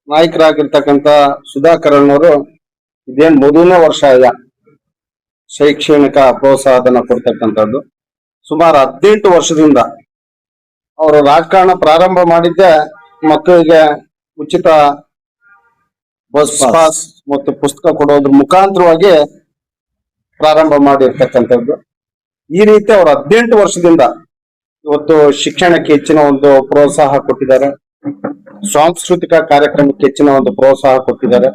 ನಾಯಕರಾಗಿರ್ತಕ್ಕಂಥ ಸುಧಾಕರ್ ಅವರು ಇದೇನ್ ಮೊದಲನೇ ವರ್ಷ ಇಲ್ಲ ಶೈಕ್ಷಣಿಕ ಪ್ರೋತ್ಸಾಹಧನ ಕೊಡ್ತಕ್ಕಂಥದ್ದು. ಸುಮಾರು 18 ವರ್ಷದಿಂದ ಅವರು ರಾಜಕಾರಣ ಪ್ರಾರಂಭ ಮಾಡಿದ್ದೆ ಮಕ್ಕಳಿಗೆ ಉಚಿತ ಬಸ್ ಪಾಸ್ ಮತ್ತು ಪುಸ್ತಕ ಕೊಡೋದ್ರ ಮುಖಾಂತರವಾಗಿ ಪ್ರಾರಂಭ ಮಾಡಿರ್ತಕ್ಕಂಥದ್ದು. ಈ ರೀತಿ ಅವರು 18 ವರ್ಷದಿಂದ ಇವತ್ತು ಶಿಕ್ಷಣಕ್ಕೆ ಹೆಚ್ಚಿನ ಒಂದು ಪ್ರೋತ್ಸಾಹ ಕೊಟ್ಟಿದ್ದಾರೆ, ಸಾಂಸ್ಕೃತಿಕ ಕಾರ್ಯಕ್ರಮಕ್ಕೆ ಹೆಚ್ಚಿನ ಒಂದು ಪ್ರೋತ್ಸಾಹ ಕೊಟ್ಟಿದ್ದಾರೆ.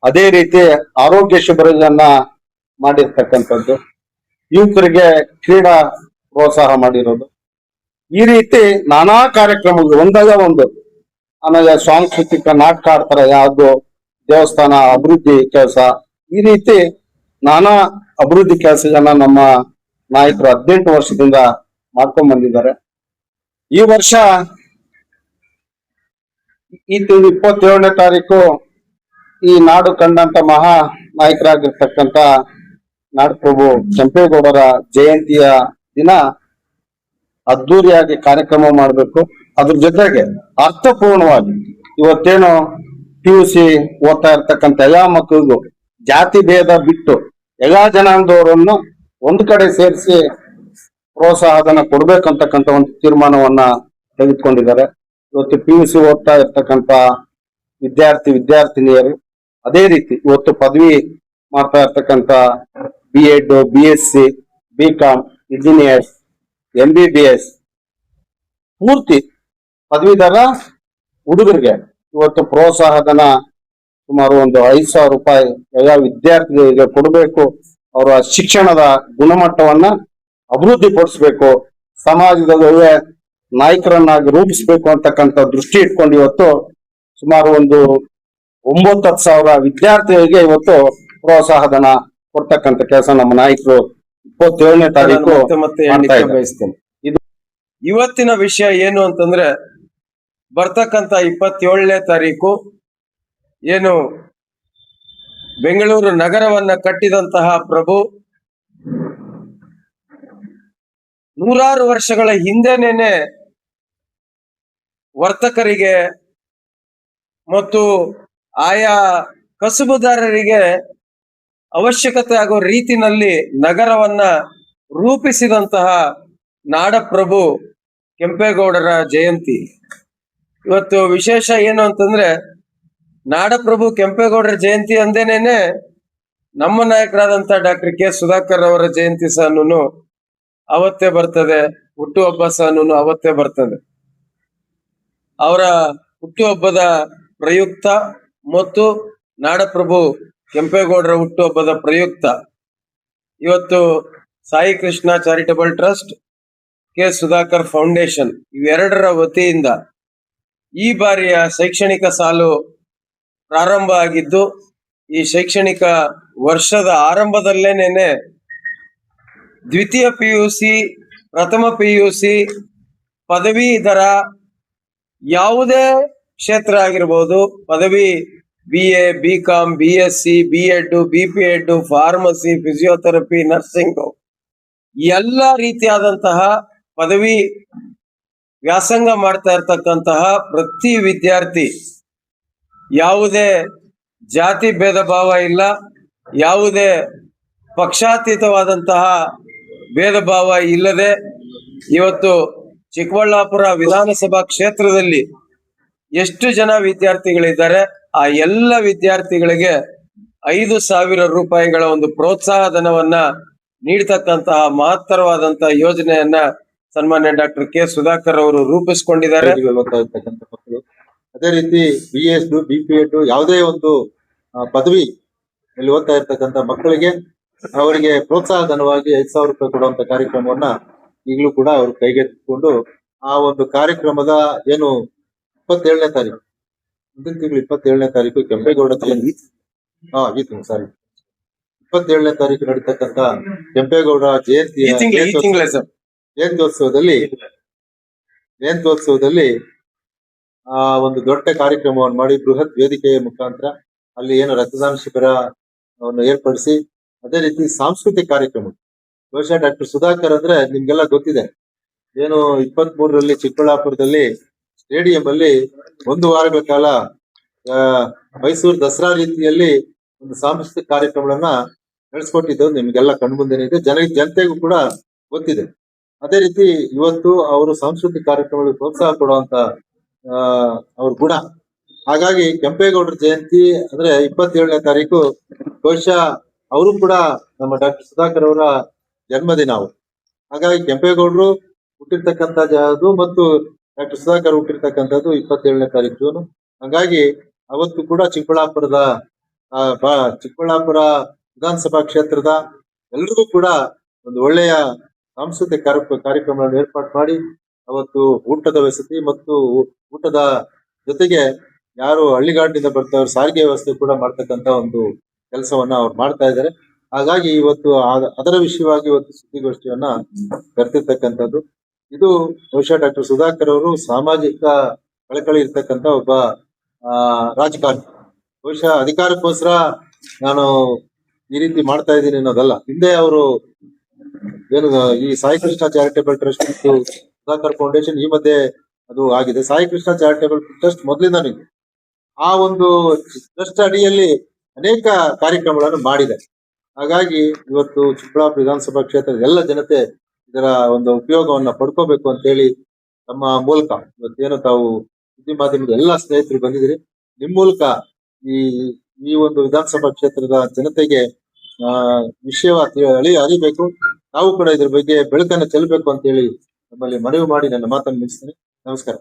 ಅದೇ ರೀತಿ ಆರೋಗ್ಯ ಶಿಬಿರಗಳನ್ನ ಮಾಡಿರ್ತಕ್ಕಂಥದ್ದು, ಯುವಕರಿಗೆ ಕ್ರೀಡಾ ಪ್ರೋತ್ಸಾಹ ಮಾಡಿರೋದು. ಈ ರೀತಿ ನಾನಾ ಕಾರ್ಯಕ್ರಮಗಳು ಒಂದಾಗ ಒಂದು. ಆಮೇಲೆ ಸಾಂಸ್ಕೃತಿಕ ನಾಟಕ ಆಡ್ತಾರೆ, ಯಾವ್ದು ದೇವಸ್ಥಾನ ಅಭಿವೃದ್ಧಿ ಕೆಲಸ, ಈ ರೀತಿ ನಾನಾ ಅಭಿವೃದ್ಧಿ ಕೆಲಸಗಳನ್ನ ನಮ್ಮ ನಾಯಕರು 18 ವರ್ಷದಿಂದ ಮಾಡ್ಕೊಂಡ್ ಬಂದಿದ್ದಾರೆ. ಈ ವರ್ಷ ಈ ತಿಂಗಳು 27ನೇ ತಾರೀಕು ಈ ನಾಡು ಕಂಡಂತ ಮಹಾ ನಾಯಕರಾಗಿರ್ತಕ್ಕಂಥ ನಾಡಪ್ರಭು ಕೆಂಪೇಗೌಡರ ಜಯಂತಿಯ ದಿನ ಅದ್ದೂರಿಯಾಗಿ ಕಾರ್ಯಕ್ರಮ ಮಾಡಬೇಕು. ಅದ್ರ ಜೊತೆಗೆ ಅರ್ಥಪೂರ್ಣವಾಗಿ ಇವತ್ತೇನು PUC ಓದ್ತಾ ಇರ್ತಕ್ಕಂಥ ಎಲ್ಲಾ ಮಕ್ಕಳಿಗೂ ಜಾತಿ ಭೇದ ಬಿಟ್ಟು ಎಲ್ಲಾ ಜನಾಂಗದವರನ್ನು ಒಂದು ಕಡೆ ಸೇರಿಸಿ ಪ್ರೋತ್ಸಾಹಧನ ಕೊಡ್ಬೇಕಂತಕ್ಕಂಥ ಒಂದು ತೀರ್ಮಾನವನ್ನ ತೆಗೆದುಕೊಂಡಿದ್ದಾರೆ. ಇವತ್ತು PUC ಓದ್ತಾ ಇರ್ತಕ್ಕಂಥ ವಿದ್ಯಾರ್ಥಿನಿಯರು, ಅದೇ ರೀತಿ ಇವತ್ತು ಪದವಿ ಮಾಡ್ತಾ ಇರ್ತಕ್ಕಂಥ B.Ed, BSc, BCom, engineers, MBBS ಪೂರ್ತಿ ಪದವೀಧರ ಹುಡುಗರಿಗೆ ಇವತ್ತು ಪ್ರೋತ್ಸಾಹಧನ ಸುಮಾರು ಒಂದು 5,000 ರೂಪಾಯಿ ಎಲ್ಲ ವಿದ್ಯಾರ್ಥಿಗಳಿಗೆ ಕೊಡಬೇಕು. ಅವರ ಶಿಕ್ಷಣದ ಗುಣಮಟ್ಟವನ್ನ ಅಭಿವೃದ್ಧಿ ಪಡಿಸ್ಬೇಕು, ಸಮಾಜದ ಒಳ್ಳೆ ನಾಯಕರನ್ನಾಗಿ ರೂಪಿಸ್ಬೇಕು ಅಂತಕ್ಕಂಥ ದೃಷ್ಟಿ ಇಟ್ಕೊಂಡು ಇವತ್ತು ಸುಮಾರು ಒಂದು 9,000 ವಿದ್ಯಾರ್ಥಿಗಳಿಗೆ ಇವತ್ತು ಪ್ರೋತ್ಸಾಹಧನ ಕೊಡ್ತಕ್ಕಂಥ ಕೆಲಸ ನಮ್ಮ ನಾಯಕರು 27ನೇ ತಾರೀಕು ಬಯಸ್ತೇನೆ. ಇವತ್ತಿನ ವಿಷಯ ಏನು ಅಂತಂದ್ರೆ, ಬರ್ತಕ್ಕಂಥ 27ನೇ ತಾರೀಕು ಏನು ಬೆಂಗಳೂರು ನಗರವನ್ನ ಕಟ್ಟಿದಂತಹ ಪ್ರಭು ನೂರಾರು ವರ್ಷಗಳ ಹಿಂದೆನೇನೆ ವರ್ತಕರಿಗೆ ಮತ್ತು ಆಯಾ ಕಸುಬುದಾರರಿಗೆ ಅವಶ್ಯಕತೆ ಆಗೋ ರೀತಿನಲ್ಲಿ ನಗರವನ್ನ ರೂಪಿಸಿದಂತಹ ನಾಡಪ್ರಭು ಕೆಂಪೇಗೌಡರ ಜಯಂತಿ. ಇವತ್ತು ವಿಶೇಷ ಏನು ಅಂತಂದ್ರೆ, ನಾಡಪ್ರಭು ಕೆಂಪೇಗೌಡರ ಜಯಂತಿ ಅಂದೇನೇನೆ ನಮ್ಮ ನಾಯಕರಾದಂತ ಡಾಕ್ಟರ್ ಕೆ ಸುಧಾಕರ್ ಅವರ ಜಯಂತಿ ಸಹನು ಅವತ್ತೇ ಬರ್ತದೆ, ಹುಟ್ಟುಹಬ್ಬ ಸಹನು ಅವತ್ತೇ ಬರ್ತದೆ. ಅವರ ಹುಟ್ಟುಹಬ್ಬದ ಪ್ರಯುಕ್ತ ಮತ್ತು ನಾಡಪ್ರಭು ಕೆಂಪೇಗೌಡರ ಹುಟ್ಟುಹಬ್ಬದ ಪ್ರಯುಕ್ತ ಇವತ್ತು Sai Krishna charitable trust, K Sudhakar foundation ಇವೆರಡರ ವತಿಯಿಂದ ಈ ಬಾರಿಯ ಶೈಕ್ಷಣಿಕ ಸಾಲು ಪ್ರಾರಂಭ ಆಗಿದ್ದು, ಈ ಶೈಕ್ಷಣಿಕ ವರ್ಷದ ಆರಂಭದಲ್ಲೇನೆ ದ್ವಿತೀಯ PUC, ಪ್ರಥಮ PUC, ಪದವೀಧರ ಯಾವುದೇ ಕ್ಷೇತ್ರ ಆಗಿರ್ಬೋದು, ಪದವಿ BA, BCom, BSc, B.Ed, BP.Ed, pharmacy, physiotherapy, nursing ಎಲ್ಲ ರೀತಿಯಾದಂತಹ ಪದವಿ ವ್ಯಾಸಂಗ ಮಾಡ್ತಾ ಇರ್ತಕ್ಕಂತಹ ಪ್ರತಿ ವಿದ್ಯಾರ್ಥಿ ಯಾವುದೇ ಜಾತಿ ಭೇದ ಭಾವ ಇಲ್ಲ, ಯಾವುದೇ ಪಕ್ಷಾತೀತವಾದಂತಹ ಭೇದ ಭಾವ ಇಲ್ಲದೆ ಇವತ್ತು ಚಿಕ್ಕಬಳ್ಳಾಪುರ ವಿಧಾನಸಭಾ ಕ್ಷೇತ್ರದಲ್ಲಿ ಎಷ್ಟು ಜನ ವಿದ್ಯಾರ್ಥಿಗಳಿದ್ದಾರೆ ಆ ಎಲ್ಲ ವಿದ್ಯಾರ್ಥಿಗಳಿಗೆ 5,000 ರೂಪಾಯಿಗಳ ಒಂದು ಪ್ರೋತ್ಸಾಹ ಧನವನ್ನ ನೀಡತಕ್ಕಂತಹ ಮಹತ್ತರವಾದಂತಹ ಯೋಜನೆಯನ್ನ ಸನ್ಮಾನ್ಯ ಡಾಕ್ಟರ್ ಕೆ ಸುಧಾಕರ್ ಅವರು ರೂಪಿಸಿಕೊಂಡಿದ್ದಾರೆ. ಅದೇ ರೀತಿ BS, BP.Ed ಯಾವುದೇ ಒಂದು ಪದವಿ ಇಲ್ಲಿ ಓದ್ತಾ ಇರ್ತಕ್ಕಂಥ ಮಕ್ಕಳಿಗೆ ಅವರಿಗೆ ಪ್ರೋತ್ಸಾಹ ಧನವಾಗಿ 5,000 ರೂಪಾಯಿ ಕೊಡುವಂತ ಕಾರ್ಯಕ್ರಮವನ್ನ ಈಗಲೂ ಕೂಡ ಅವರು ಕೈಗೆತ್ತಿಕೊಂಡು ಆ ಒಂದು ಕಾರ್ಯಕ್ರಮದ ಏನು 27ನೇ ತಾರೀಕು ಮುಂದಿನ ತಿಂಗಳು 27ನೇ ತಾರೀಕು ಕೆಂಪೇಗೌಡ ಜಯಂತಿ, ಈ ತಿಂಗಳು 27ನೇ ತಾರೀಕು ನಡೀತಕ್ಕಂಥ ಕೆಂಪೇಗೌಡ ಜಯಂತ್ಯೋತ್ಸವದಲ್ಲಿ ಒಂದು ದೊಡ್ಡ ಕಾರ್ಯಕ್ರಮವನ್ನು ಮಾಡಿ ಬೃಹತ್ ವೇದಿಕೆಯ ಮುಖಾಂತರ ಅಲ್ಲಿ ಏನು ರಕ್ತದಾನ ಶಿಬಿರವನ್ನು ಏರ್ಪಡಿಸಿ, ಅದೇ ರೀತಿ ಸಾಂಸ್ಕೃತಿಕ ಕಾರ್ಯಕ್ರಮ. ಬಹುಶಃ ಡಾಕ್ಟರ್ ಸುಧಾಕರ್ ಅಂದ್ರೆ ನಿಮ್ಗೆಲ್ಲ ಗೊತ್ತಿದೆ, ಏನು 23ರಲ್ಲಿ ಚಿಕ್ಕಬಳ್ಳಾಪುರದಲ್ಲಿ ಸ್ಟೇಡಿಯಂ ಅಲ್ಲಿ 1 ವಾರಗಳ ಕಾಲ ಆ, ಮೈಸೂರು ದಸರಾ ರೀತಿಯಲ್ಲಿ ಒಂದು ಸಾಂಸ್ಕೃತಿಕ ಕಾರ್ಯಕ್ರಮಗಳನ್ನ ನಡೆಸ್ಕೊಟ್ಟಿದ್ದು ನಿಮ್ಗೆಲ್ಲ ಕಣ್ಮುಂದೆನೇ ಇದೆ. ಜನತೆಗೂ ಕೂಡ ಗೊತ್ತಿದೆ. ಅದೇ ರೀತಿ ಇವತ್ತು ಅವರು ಸಾಂಸ್ಕೃತಿಕ ಕಾರ್ಯಕ್ರಮಗಳಿಗೆ ಪ್ರೋತ್ಸಾಹ ಕೊಡುವಂತ ಅವ್ರ ಗುಣ. ಹಾಗಾಗಿ ಕೆಂಪೇಗೌಡರ ಜಯಂತಿ ಅಂದ್ರೆ 27ನೇ ತಾರೀಕು ಬಹುಶಃ ಅವರು ಕೂಡ ನಮ್ಮ ಡಾಕ್ಟರ್ ಸುಧಾಕರ್ ಅವರ ಜನ್ಮದಿನ ಅವರು. ಹಾಗಾಗಿ ಕೆಂಪೇಗೌಡರು ಹುಟ್ಟಿರ್ತಕ್ಕಂಥದ್ದು ಮತ್ತು ಡಾಕ್ಟರ್ ಸುಧಾಕರ್ ಹುಟ್ಟಿರ್ತಕ್ಕಂಥದ್ದು 27ನೇ ತಾರೀಕು ಜೂನ್. ಹಾಗಾಗಿ ಅವತ್ತು ಕೂಡ ಚಿಕ್ಕಬಳ್ಳಾಪುರ ವಿಧಾನಸಭಾ ಕ್ಷೇತ್ರದ ಎಲ್ರಿಗೂ ಕೂಡ ಒಂದು ಒಳ್ಳೆಯ ಸಾಂಸ್ಕೃತಿಕ ಕಾರ್ಯಕ್ರಮಗಳನ್ನು ಏರ್ಪಾಡು ಮಾಡಿ ಅವತ್ತು ಊಟದ ವಸತಿ ಮತ್ತು ಊಟದ ಜೊತೆಗೆ ಯಾರು ಹಳ್ಳಿಗಾಡಿನಿಂದ ಬರ್ತಾವ್ರ ಸಾರಿಗೆ ವ್ಯವಸ್ಥೆ ಕೂಡ ಮಾಡ್ತಕ್ಕಂತ ಒಂದು ಕೆಲಸವನ್ನ ಅವ್ರು ಮಾಡ್ತಾ ಇದ್ದಾರೆ. ಹಾಗಾಗಿ ಇವತ್ತು ಅದರ ವಿಷಯವಾಗಿ ಇವತ್ತು ಸುದ್ದಿಗೋಷ್ಠಿಯನ್ನ ಕರೆದಿರ್ತಕ್ಕಂಥದ್ದು. ಇದು ಬಹುಶಃ ಡಾಕ್ಟರ್ ಸುಧಾಕರ್ ಅವರು ಸಾಮಾಜಿಕ ಕಳಕಳಿ ಇರ್ತಕ್ಕಂಥ ಒಬ್ಬ ರಾಜಕಾರಣಿ. ಬಹುಶಃ ಅಧಿಕಾರಕ್ಕೋಸ್ಕರ ನಾನು ಈ ರೀತಿ ಮಾಡ್ತಾ ಇದ್ದೀನಿ ಅನ್ನೋದಲ್ಲ. ಹಿಂದೆ ಅವರು ಏನು ಈ ಸಾಯಿ ಕೃಷ್ಣ ಚಾರಿಟೇಬಲ್ ಟ್ರಸ್ಟ್ ಮತ್ತು ಸುಧಾಕರ್ ಫೌಂಡೇಶನ್ ಈ ಮಧ್ಯೆ ಅದು ಆಗಿದೆ. ಸಾಯಿ ಕೃಷ್ಣ ಚಾರಿಟೇಬಲ್ ಟ್ರಸ್ಟ್ ಮೊದಲಿಂದ ಆ ಒಂದು ಟ್ರಸ್ಟ್ ಅಡಿಯಲ್ಲಿ ಅನೇಕ ಕಾರ್ಯಕ್ರಮಗಳನ್ನು ಮಾಡಿದೆ. ಹಾಗಾಗಿ ಇವತ್ತು ಚಿಕ್ಕಬಳ್ಳಾಪುರ ವಿಧಾನಸಭಾ ಕ್ಷೇತ್ರದ ಎಲ್ಲ ಜನತೆ ಇದರ ಒಂದು ಉಪಯೋಗವನ್ನ ಪಡ್ಕೋಬೇಕು ಅಂತ ಹೇಳಿ ನಮ್ಮ ಮೂಲಕ ಇವತ್ತೇನು ತಾವು ಸುದ್ದಿ ಮಾಧ್ಯಮದ ಎಲ್ಲ ಸ್ನೇಹಿತರು ಬಂದಿದ್ದೀರಿ, ನಿಮ್ ಮೂಲಕ ಈ ಒಂದು ವಿಧಾನಸಭಾ ಕ್ಷೇತ್ರದ ಜನತೆಗೆ ವಿಷಯ ಅರಿಬೇಕು. ನಾವು ಕೂಡ ಇದ್ರ ಬಗ್ಗೆ ಬೆಳಕನ್ನು ಚೆಲ್ಲಬೇಕು ಅಂತ ಹೇಳಿ ನಮ್ಮಲ್ಲಿ ಮನವಿ ಮಾಡಿ ನನ್ನ ಮಾತನ್ನು ಮುಗಿಸ್ತೇನೆ. ನಮಸ್ಕಾರ.